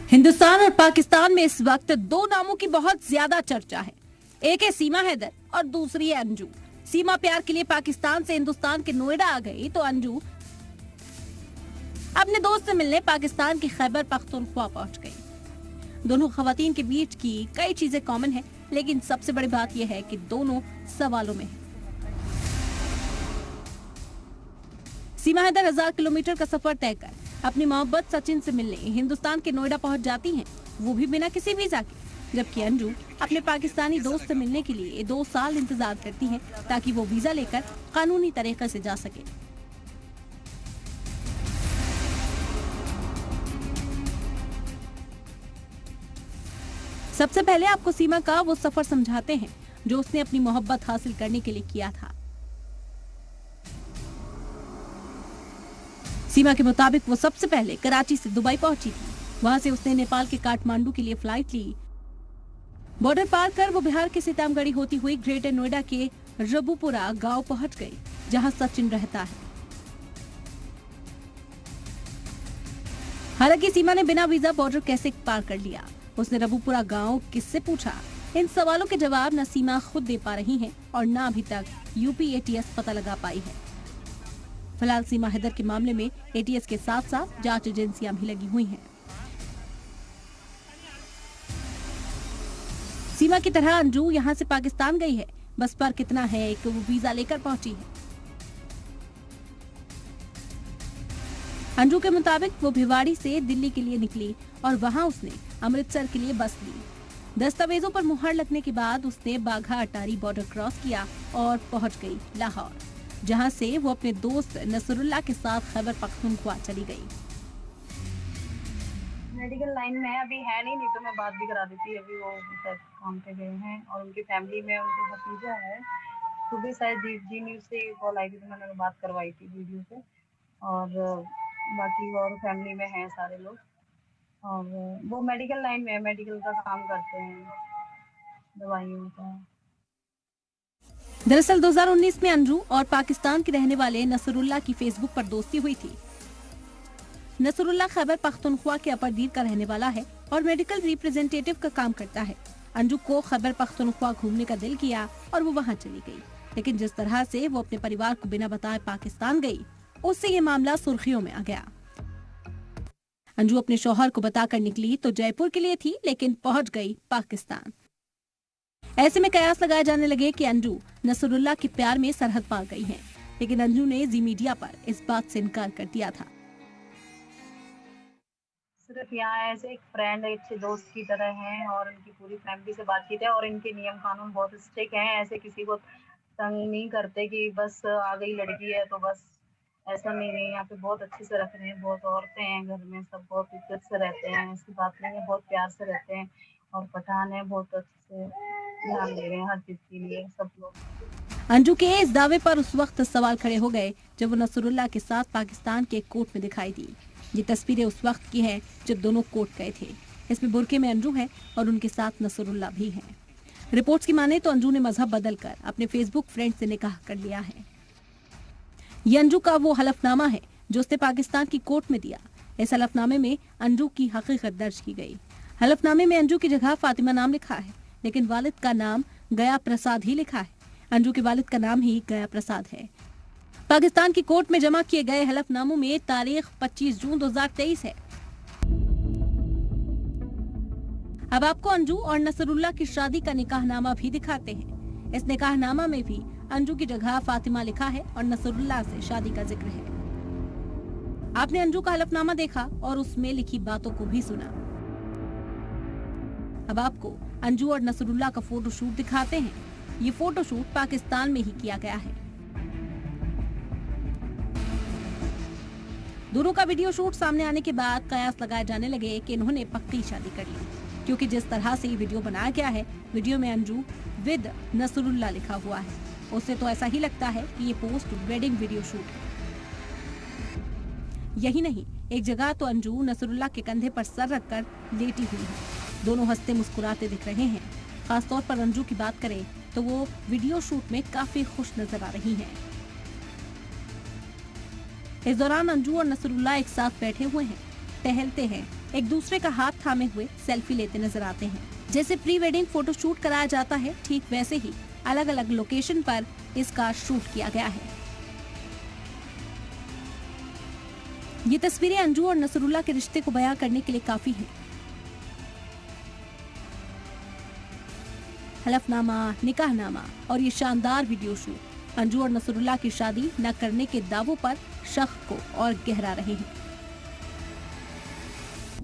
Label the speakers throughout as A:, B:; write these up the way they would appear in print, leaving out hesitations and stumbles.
A: हिंदुस्तान और पाकिस्तान में इस वक्त दो नामों की बहुत ज्यादा चर्चा है। एक है सीमा हैदर और दूसरी है अंजू। सीमा प्यार के लिए पाकिस्तान से हिंदुस्तान के नोएडा आ गई तो अंजू अपने दोस्त से मिलने पाकिस्तान की खैबर पख्तूनख्वा पहुंच गई। दोनों खवातीन के बीच की कई चीजें कॉमन है, लेकिन सबसे बड़ी बात यह है कि दोनों सवालों में है। सीमा हैदर 1000 किलोमीटर का सफर तय कर अपनी मोहब्बत सचिन से मिलने हिंदुस्तान के नोएडा पहुंच जाती हैं, वो भी बिना किसी वीजा के। जबकि अंजू अपने पाकिस्तानी दोस्त से मिलने के लिए 2 साल इंतजार करती हैं ताकि वो वीजा लेकर कानूनी तरीके से जा सके। सबसे पहले आपको सीमा का वो सफर समझाते हैं जो उसने अपनी मोहब्बत हासिल करने के लिए किया था। सीमा के मुताबिक वो सबसे पहले कराची से दुबई पहुंची थी। वहां से उसने नेपाल के काठमांडू के लिए फ्लाइट ली। बॉर्डर पार कर वो बिहार के सीतामगढ़ी होती हुई ग्रेटर नोएडा के रबुपुरा गांव पहुंच गई, जहां सचिन रहता है। हालांकि सीमा ने बिना वीजा बॉर्डर कैसे पार कर लिया, उसने रबुपुरा गांव किससे पूछा, इन सवालों के जवाब न सीमा खुद दे पा रही हैं और न अभी तक यूपी एटीएस पता लगा पाई है। फिलहाल सीमा हैदर के मामले में एटीएस के साथ साथ जांच एजेंसियां भी लगी हुई हैं। सीमा की तरह अंजू यहां से पाकिस्तान गई है, बस पर कितना है कि वो वीजा लेकर पहुंची है। अंजू के मुताबिक वो भिवाड़ी से दिल्ली के लिए निकली और वहां उसने अमृतसर के लिए बस ली। दस्तावेजों पर मुहर लगने के बाद उसने बाघा अटारी बॉर्डर क्रॉस किया और पहुंच गई लाहौर, जहां से वो अपने दोस्त नसरुल्लाह के साथ खैबर पख्तूनख्वा चली गई।
B: मेडिकल लाइन में अभी है नहीं तो मैं बात भी करा देती। अभी वो काम पे गए हैं और उनकी फैमिली में उनका भतीजा है। सुबह शायद जी न्यूज़ से कॉल आई थी तो मैंने बात करवाई थी वीडियो से। और बाकी और फैमिली में हैं सारे लोग और वो मेडिकल लाइन में है, मेडिकल का काम करते हैं, दवाइयों का।
A: दरअसल 2019 में अंजू और पाकिस्तान के रहने वाले नसरुल्लाह की फेसबुक पर दोस्ती हुई थी। नसरुल्लाह खैबर पख्तूनख्वा के अपरदीर का रहने वाला है और मेडिकल रिप्रेजेंटेटिव का काम करता है। अंजू को खैबर पख्तूनख्वा घूमने का दिल किया और वो वहां चली गई, लेकिन जिस तरह से वो अपने परिवार को बिना बताए पाकिस्तान गई, उससे ये मामला सुर्खियों में आ गया। अंजू अपने शौहर को बताकर निकली तो जयपुर के लिए थी, लेकिन पहुंच गई पाकिस्तान। ऐसे में कयास लगाए जाने लगे कि अंजू नसरुल्लाह के प्यार में सरहद पार गई हैं, लेकिन अंजू ने जी मीडिया पर इस बात से इनकार कर दिया था।
B: सिर्फ यहाँ ऐसे एक फ्रेंड अच्छे दोस्त की तरह हैं और उनकी पूरी फैमिली से बातचीत है और इनके नियम कानून बहुत स्ट्रिक्ट हैं। ऐसे किसी को तंग नहीं करते कि बस आ गई लड़की है तो बस, ऐसा नहीं है। यहाँ पे बहुत अच्छे से रख रहे हैं, बहुत औरतें हैं घर में, सब बहुत इज्जत से रहते हैं, ऐसी बात नहीं है, बहुत प्यार से रहते हैं। और पठान है, बहुत अच्छे से ध्यान दे रहे हैं हर चीज के लिए सब लोग।
A: अंजू के इस दावे पर उस वक्त सवाल खड़े हो गए जब वो नसरुल्लाह के साथ पाकिस्तान के एक कोर्ट में दिखाई दी। ये तस्वीरें उस वक्त की हैं जब दोनों कोर्ट गए थे। इसमें बुरके में अंजू है और उनके साथ नसरुल्लाह भी हैं। रिपोर्ट्स की माने तो अंजू ने मजहब बदलकर अपने फेसबुक फ्रेंड से निकाह कर लिया है। ये अंजू का वो हलफनामा है जो उसने पाकिस्तान की कोर्ट में दिया। इस हलफनामे में अंजू की हकीकत दर्ज की गई। हलफनामे में अंजू की जगह फातिमा नाम लिखा है, लेकिन वालिद का नाम गया प्रसाद ही लिखा है। अंजू के वालिद का नाम ही गया प्रसाद है। पाकिस्तान की कोर्ट में जमा किए गए हलफनामों में तारीख 25 जून 2023 है। अब आपको अंजू और नसरुल्लाह की शादी का निकाहनामा भी दिखाते हैं। इस निकाहनामा में भी अंजू की जगह फातिमा लिखा है और नसरुल्लाह से शादी का जिक्र है। आपने अंजू का हलफनामा देखा और उसमें लिखी बातों को भी सुना। अब आपको अंजू और नसरुल्लाह का फोटोशूट दिखाते हैं। ये फोटोशूट पाकिस्तान में ही किया गया है। दोनों का वीडियो शूट सामने आने के बाद कयास लगाए जाने लगे कि इन्होंने पक्की शादी कर ली, क्योंकि जिस तरह से ये वीडियो बनाया गया है, वीडियो में अंजू विद नसरुल्लाह लिखा हुआ है। उससे तो ऐसा ही लगता है कि ये पोस्ट वेडिंग वीडियो शूट है। यही नहीं, एक जगह तो अंजू नसरुल्लाह के कंधे पर सर रखकर लेटी हुई है। दोनों हंसते मुस्कुराते दिख रहे हैं। खासतौर पर अंजू की बात करें तो वो वीडियो शूट में काफी खुश नजर आ रही हैं। इस दौरान अंजू और नसरुल्लाह एक साथ बैठे हुए हैं, टहलते हैं एक दूसरे का हाथ थामे हुए सेल्फी लेते नजर आते हैं। जैसे प्री वेडिंग फोटो शूट कराया जाता है, ठीक वैसे ही अलग अलग लोकेशन पर इसका शूट किया गया है। ये तस्वीरें अंजू और नसरुल्लाह के रिश्ते को बयां करने के लिए काफी हैं। हलफनामा, निकाहनामा और ये शानदार वीडियो शूट अंजू और नसरुल्लाह की शादी न करने के दावों पर शक को और गहरा रहे हैं।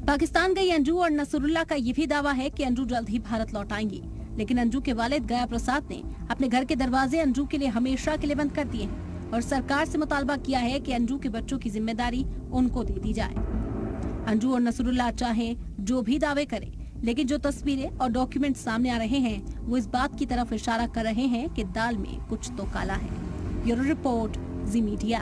A: पाकिस्तान गई अंजू और नसरुल्लाह का ये भी दावा है कि अंजू जल्द ही भारत लौट आएंगी, लेकिन अंजू के वालिद गया प्रसाद ने अपने घर के दरवाजे अंजू के लिए हमेशा के लिए बंद कर दिए हैं और सरकार से मुतालबा किया है कि अंजू के बच्चों की जिम्मेदारी उनको दे दी जाए। अंजू और नसरुल्लाह चाहे जो भी दावे करें, लेकिन जो तस्वीरें और डॉक्यूमेंट सामने आ रहे हैं वो इस बात की तरफ इशारा कर रहे हैं कि दाल में कुछ तो काला है। ब्यूरो रिपोर्ट, जी मीडिया।